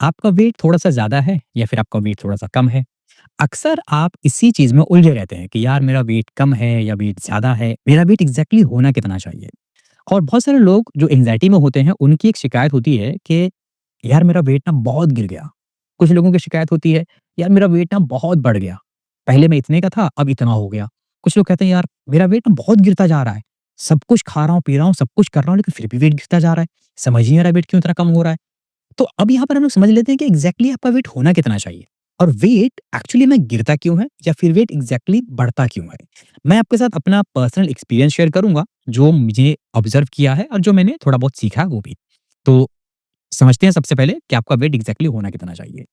आपका वेट थोड़ा-सा ज़्यादा है या फिर आपका वेट थोड़ा-सा कम है? अक्सर आप इसी चीज़ में उलझे रहते हैं कि यार मेरा वेट कम है या वेट ज़्यादा है, मेरा वेट एग्ज़ैक्टली होना कितना चाहिए? और बहुत सारे लोग जो एंग्ज़ायटी में होते हैं, उनकी एक शिकायत होती है कि यार मेरा वेट ना बहुत गिर गया। कुछ लोगों की शिकायत होती है, यार मेरा वेट ना बहुत बढ़ गया। पहले मैं इतने का था, अब इतना हो गया। कुछ लोग कहते हैं यार मेरा वेट ना बहुत गिरता जा रहा है। सब कुछ खा रहा हूँ, पी रहा हूँ, सब कुछ कर रहा हूँ लेकिन फिर भी वेट गिरता जा रहा है। समझ ही नहीं आ रहा वेट क्यों इतना कम हो रहा है। तो अब यहाँ पर हम लोग समझ लेते हैं कि एग्ज़ैक्टली आपका वेट होना कितना चाहिए और वेट एक्चुअली में गिरता क्यों है या फिर वेट एग्ज़ैक्टली बढ़ता क्यों है। मैं आपके साथ अपना पर्सनल एक्सपीरियंस शेयर करूँगा, जो मुझे ऑब्ज़र्व किया है और जो मैंने थोड़ा बहुत सीखा है वो भी। तो समझते हैं सबसे पहले कि आपका वेट एग्ज़ैक्टली होना कितना चाहिए।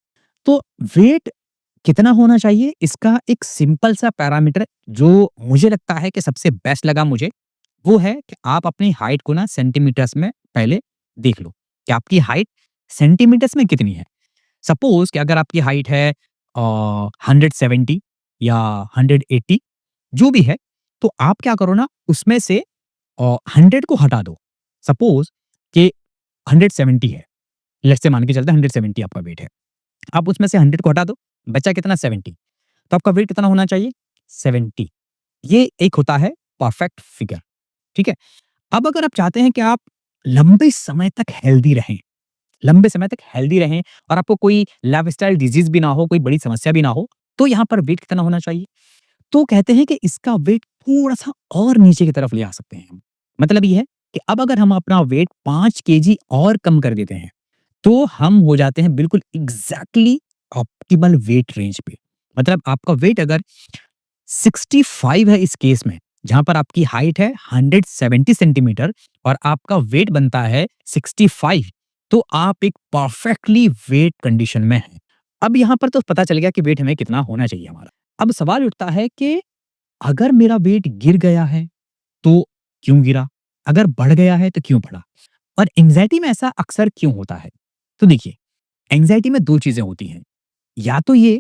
तो वेट कितना होना चाहिए इसका एक सिंपल सा पैरामीटर जो मुझे लगता है कि सबसे बेस्ट लगा मुझे, वो है कि आप अपनी हाइट को ना सेंटीमीटर्स में पहले देख लो, कि आपकी हाइट सेंटीमीटर्स में कितनी है। सपोज़ कि अगर आपकी हाइट है 170 या 180 जो भी है, तो आप क्या करो ना उसमें से 100 को हटा दो। सपोज़ कि 170 है, लेट्स से मान के चलते हैं 170 आपका वेट है। आप उसमें से 100 को हटा दो, बचा कितना 70 तो आपका वेट कितना होना चाहिए? 70 ये एक होता है परफेक्ट फिगर, ठीक है? अब अगर आप चाहते हैं कि आप लंबे समय तक हेल्दी रहें, लंबे समय तक हेल्दी रहें और आपको कोई लाइफ़स्टाइल डिज़ीज़ भी ना हो, कोई बड़ी समस्या भी ना हो, तो यहाँ पर वेट कितना होना चाहिए? तो कहते हैं कि इसका वेट थोड़ा-सा और नीचे की तरफ ले आ सकते हैं हम। मतलब ये है कि अब अगर हम अपना वेट 5 केजी और कम कर देते हैं, तो हम हो जाते हैं बिल्कुल एग्ज़ैक्टली ऑप्टिमल वेट रेंज पे। मतलब आपका वेट अगर 65 है इस केस में, जहाँ पर आपकी हाइट है 170 सेंटीमीटर और आपका वेट बनता है 65 तो आप एक परफेक्टली वेट कंडीशन में हैं। अब यहाँ पर तो पता चल गया कि वेट हमें कितना होना चाहिए हमारा। अब सवाल उठता है कि अगर मेरा वेट गिर गया है, तो क्यों गिरा? अगर बढ़ गया है, तो क्यों बढ़ा? और एंग्ज़ायटी में ऐसा अक्सर क्यों होता है? तो देखिए, एंग्ज़ायटी में 2 चीज़ें होती हैं। या तो ये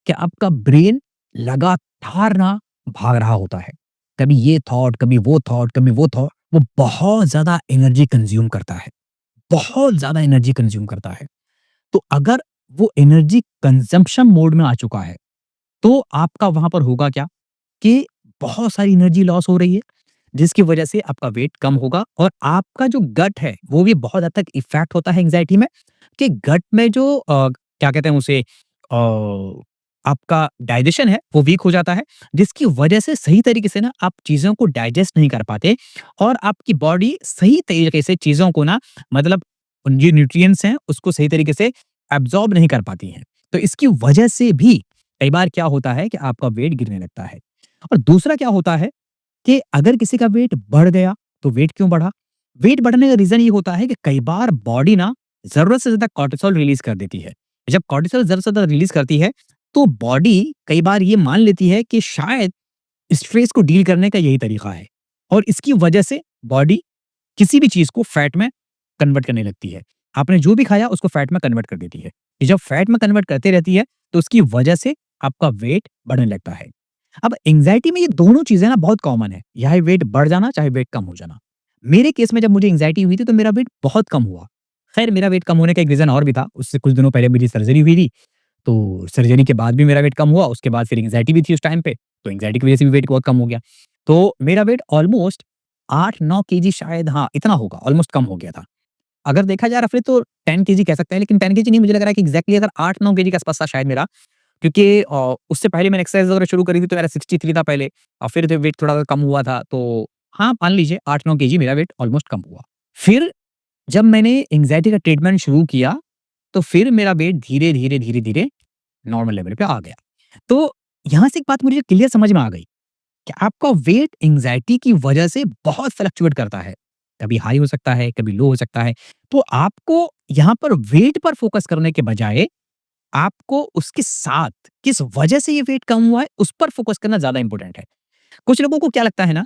कि आपका ब्रेन लगातार ना भाग रहा होता है। कभी ये थॉट, कभी वो थॉट, कभी वो थॉट, वो बहुत ज़्यादा एनर्जी कंज़्यूम करता है। बहुत ज़्यादा एनर्जी कंज़्यूम करता है। तो अगर वो एनर्जी कंज़म्पशन मोड में आ चुका है, तो आपका वहाँ पर होगा क्या कि बहुत सारी एनर्जी लॉस हो रही है, जिसकी वजह से आपका वेट कम होगा और आपका जो गट है, वो भी बहुत हद तक इफ़ेक्ट होता है एंग्ज़ायटी में कि गट में जो क्या कहते हैं उसे आपका डाइजेशन है, वो वीक हो जाता है, जिसकी वजह से सही तरीके से ना आप चीज़ों को डाइजेस्ट नहीं कर पाते और आपकी बॉडी सही तरीके से चीज़ों को ना मतलब जो न्यूट्रिएंट्स हैं, उसको सही तरीके से एब्ज़ॉर्ब नहीं कर पाती हैं। तो इसकी वजह से भी कई बार क्या होता है कि आपका वेट गिरने लगता है। और दूसरा क्या होता है कि अगर किसी का वेट बढ़ गया, तो वेट क्यों बढ़ा? वेट बढ़ने का रीज़न ये होता है कि कई बार बॉडी ना ज़रूरत से ज़्यादा कॉर्टिसोल रिलीज़ कर देती है। जब कॉर्टिसोल ज़रूरत से ज़्यादा रिलीज़ करती है, तो बॉडी कई बार ये मान लेती है कि शायद स्ट्रेस को डील करने का यही तरीका है और इसकी वजह से बॉडी किसी भी चीज़ को फैट में कन्वर्ट करने लगती है। आपने जो भी खाया उसको फैट में कन्वर्ट कर देती है। ये जब फैट में कन्वर्ट करते रहती है, तो उसकी वजह से आपका वेट बढ़ने लगता है। अब एंग्ज़ायटी में ये दोनों चीज़ें ना बहुत कॉमन है, चाहे वेट बढ़ जाना, चाहे वेट कम हो जाना। मेरे केस में जब मुझे एंग्ज़ायटी हुई थी तो मेरा वेट बहुत कम हुआ। खैर मेरा वेट कम होने का एक रीज़न और भी था, उससे कुछ दिनों पहले मेरी सर्जरी हुई थी, तो सर्जरी के बाद भी मेरा वेट कम हुआ, उसके बाद फिर एंग्ज़ायटी भी थी उस टाइम पे, तो एंग्ज़ायटी की वजह से भी वेट बहुत कम हो गया। तो मेरा वेट ऑलमोस्ट 8-9 केजी शायद हाँ, इतना होगा, ऑलमोस्ट कम हो गया था। अगर देखा जाए रफली तो 10 केजी कह सकते हैं, लेकिन 10 केजी नहीं मुझे लग रहा है कि एग्ज़ैक्टली अगर 8-9 केजी के आस-पास था शायद मेरा, क्योंकि उससे पहले मैंने एक्सरसाइज़ वगैरह शुरू करी थी तो मेरा 63 था पहले और फिर जब वेट थोड़ा कम हुआ था तो हाँ, मान लीजिए 8-9 केजी मेरा वेट ऑलमोस्ट कम हुआ। फिर जब मैंने एंग्ज़ायटी का ट्रीटमेंट शुरू किया, तो फिर मेरा वेट धीरे-धीरे, धीरे-धीरे नॉर्मल लेवल पे आ गया। तो यहाँ से एक बात मुझे क्लियर समझ में आ गई कि आपका वेट एंग्ज़ायटी की वजह से बहुत फ्लक्चुएट करता है। कभी हाई हो सकता है, कभी लो हो सकता है। तो आपको यहाँ पर वेट पर फ़ोकस करने के बजाय आपको उसके साथ किस वजह से ये वेट कम हुआ है, उस पर फ़ोकस करना ज़्यादा इम्पोर्टेंट है। कुछ लोगों को क्या लगता है ना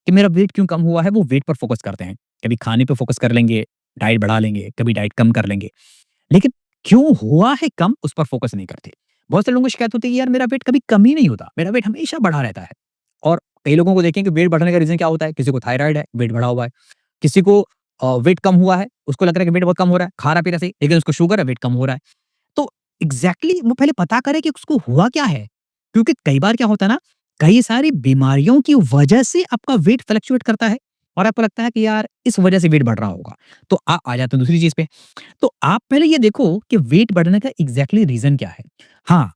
कि मेरा वेट क्यों कम हुआ है, वो वेट पर फ़ोकस करते हैं। कभी खाने पे फ़ोकस कर लेंगे, डाइट बढ़ा लेंगे, कभी डाइट कम कर लेंगे। लेकिन क्यों हुआ है कम, उस पर फ़ोकस नहीं करते। बहुत से लोगों को शिकायत होती है कि यार मेरा वेट कभी कम ही नहीं होता, मेरा वेट हमेशा बढ़ा रहता है। और कई लोगों को देखें कि वेट बढ़ने का रीज़न क्या होता है, किसी को थायराइड है, वेट बढ़ा हुआ है। किसी को वेट कम हुआ है, उसको लग रहा है कि वेट बहुत कम हो रहा है, खा रहा पी रहा सही, लेकिन उसको शुगर है, वेट कम हो रहा है। तो एग्ज़ैक्टली वो पहले पता करे कि उसको हुआ क्या है? क्योंकि कई बार क्या होता है ना, कई सारी बीमारियों की वजह से आपका वेट फ्लक्चुएट करता है और आपको लगता है कि यार इस वजह से वेट बढ़ रहा होगा। तो आ जाते हैं दूसरी चीज़ पे। तो आप पहले ये देखो कि वेट बढ़ने का एग्ज़ैक्टली रीज़न क्या है? हाँ,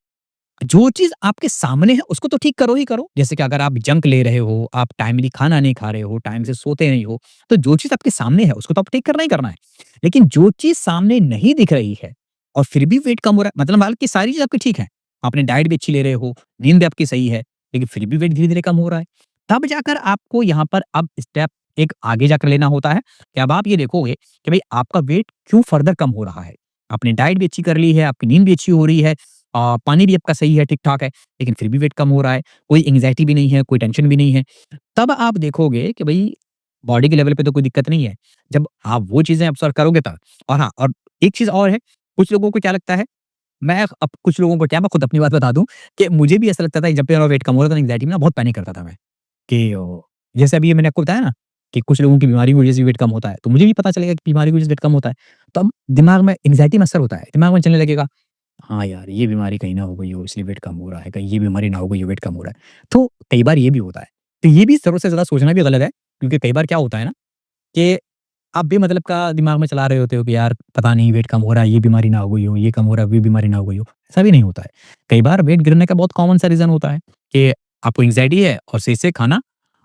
जो चीज़ आपके सामने है उसको तो ठीक करो ही करो। जैसे कि अगर आप जंक ले रहे हो, आप टाइमली खाना नहीं खा रहे हो, टाइम से सोते नहीं हो, तो जो चीज़ आपके सामने है उसको तो आपको ठीक करना ही करना है। लेकिन जो चीज़ सामने नहीं दिख रही है और फिर भी वेट कम हो रहा है, मतलब हालाँकि सारी चीज़ आपकी ठीक है। आपने डाइट भी अच्छी ले रहे हो, नींद भी आपकी सही है, लेकिन फिर भी वेट धीरे-धीरे कम हो रहा है। तब जाकर आपको यहाँ पर अब स्टेप एक आगे जाकर लेना होता है कि अब आप ये देखोगे कि भई आपका वेट क्यों फर्दर कम हो रहा है। आपने डाइट भी अच्छी कर ली है, आपकी नींद भी अच्छी हो रही है, पानी भी आपका सही है, ठीक-ठाक है, लेकिन फिर भी वेट कम हो रहा है, कोई एंग्ज़ायटी भी नहीं है, कोई टेंशन भी नहीं है। तब आप देखोगे कि भई बॉडी के लेवल पे तो कोई दिक्कत नहीं है। जब आप वो चीज़ें ऑब्ज़र्व करोगे तब। और हाँ, और एक चीज़ और है, कुछ लोगों को क्या लगता है, मैं अब कुछ लोगों को क्या मैं खुद अपनी बात बता दूँ कि मुझे भी ऐसा लगता था कि जब भी मेरा वेट कम हो रहा था एंग्ज़ायटी में ना बहुत पैनिक करता था मैं कि जैसे अभी ये मैंने आपको बताया ना कि कुछ लोगों की बीमारी की वज़ह से वेट कम होता है, तो मुझे भी पता चलेगा कि बीमारी की वज़ह से वेट कम होता है। तो अब दिमाग में एंग्ज़ायटी में असर होता है, दिमाग में चलने लगेगा, हाँ यार, ये बीमारी कहीं ना हो गई हो इसलिए वेट कम हो रहा है, कहीं ये बीमारी ना हो गई हो वेट कम हो रहा है। तो कई बार ये भी होता है। तो ये भी ज़रूरत से ज़्यादा सोचना भी गलत है, क्योंकि कई बार क्या होता है ना कि आप बेमतलब का दिमाग में चला रहे होते हो कि यार पता नहीं वेट कम हो रहा है, ये बीमारी ना हो गई हो, ये कम हो रहा है, ये बीमारी ना हो गई हो। ऐसा भी नहीं होता है। कई बार वेट गिरने का बहुत कॉमन सा रीज़न होता है कि आपको एंग्ज़ायटी है और सही से खाना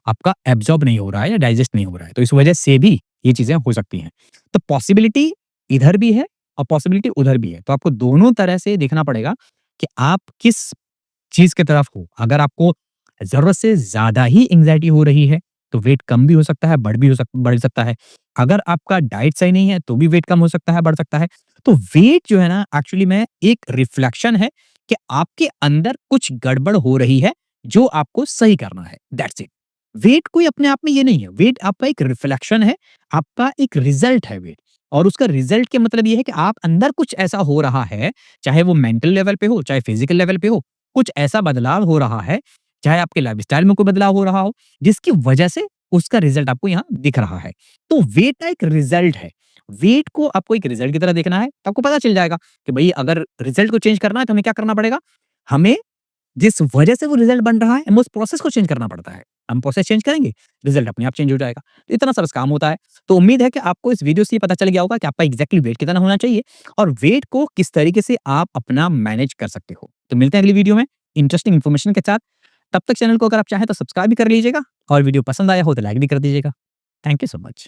आपका एब्ज़ॉर्ब नहीं हो रहा है या डाइजेस्ट नहीं हो रहा है। तो इस वजह से भी ये चीज़ें हो सकती हैं। तो पॉसिबिलिटी इधर भी है और पॉसिबिलिटी उधर भी है। तो आपको दोनों तरह से देखना पड़ेगा कि आप किस चीज़ की तरफ हो। अगर आपको ज़रूरत से ज़्यादा ही एंग्ज़ायटी हो रही है, तो वेट कम भी हो सकता है, बढ़ सकता है। अगर आपका डाइट सही नहीं है, तो भी वेट कम हो सकता है, बढ़ सकता है। तो वेट जो है ना एक्चुअली में एक रिफ्लेक्शन है कि आपके अंदर कुछ गड़बड़ हो रही है, जो आपको सही करना है, दैट्स इट। वेट कोई अपने आप में ये नहीं है, वेट आपका एक रिफ्लेक्शन है, आपका एक रिज़ल्ट है वेट। और उसका रिज़ल्ट के मतलब ये है कि आप अंदर कुछ ऐसा हो रहा है, चाहे वो मेंटल लेवल पे हो, चाहे फिज़िकल लेवल पे हो, कुछ ऐसा बदलाव हो रहा है, चाहे आपके लाइफ़स्टाइल में कोई बदलाव हो रहा हो, जिसकी वजह से उसका रिज़ल्ट आपको यहाँ दिख रहा है। तो वेट का एक रिज़ल्ट है। वेट को आपको एक रिज़ल्ट की तरह देखना है, तो आपको पता चल जाएगा कि भई अगर रिज़ल्ट को चेंज करना है, तो हमें क्या करना पड़ेगा? हमें जिस वजह से वो रिज़ल्ट बन रहा है, हमें उस प्रोसेस को चेंज करना पड़ता है। हम प्रोसेस चेंज करेंगे, रिज़ल्ट अपने आप चेंज हो जाएगा। तो इतना सा बस काम होता है। तो उम्मीद है कि आपको इस वीडियो से ये पता चल गया होगा कि आपका एग्ज़ैक्टली वेट कितना होना चाहिए और वेट को किस तरीके से आप अपना मैनेज कर सकते हो। तो मिलते हैं अगली वीडियो में इंटरेस्टिंग इन्फॉर्मेशन के साथ। तब तक चैनल को अगर आप चाहें तो सब्सक्राइब भी कर लीजिएगा और वीडियो पसंद आया हो तो लाइक भी कर दीजिएगा। Thank you so much.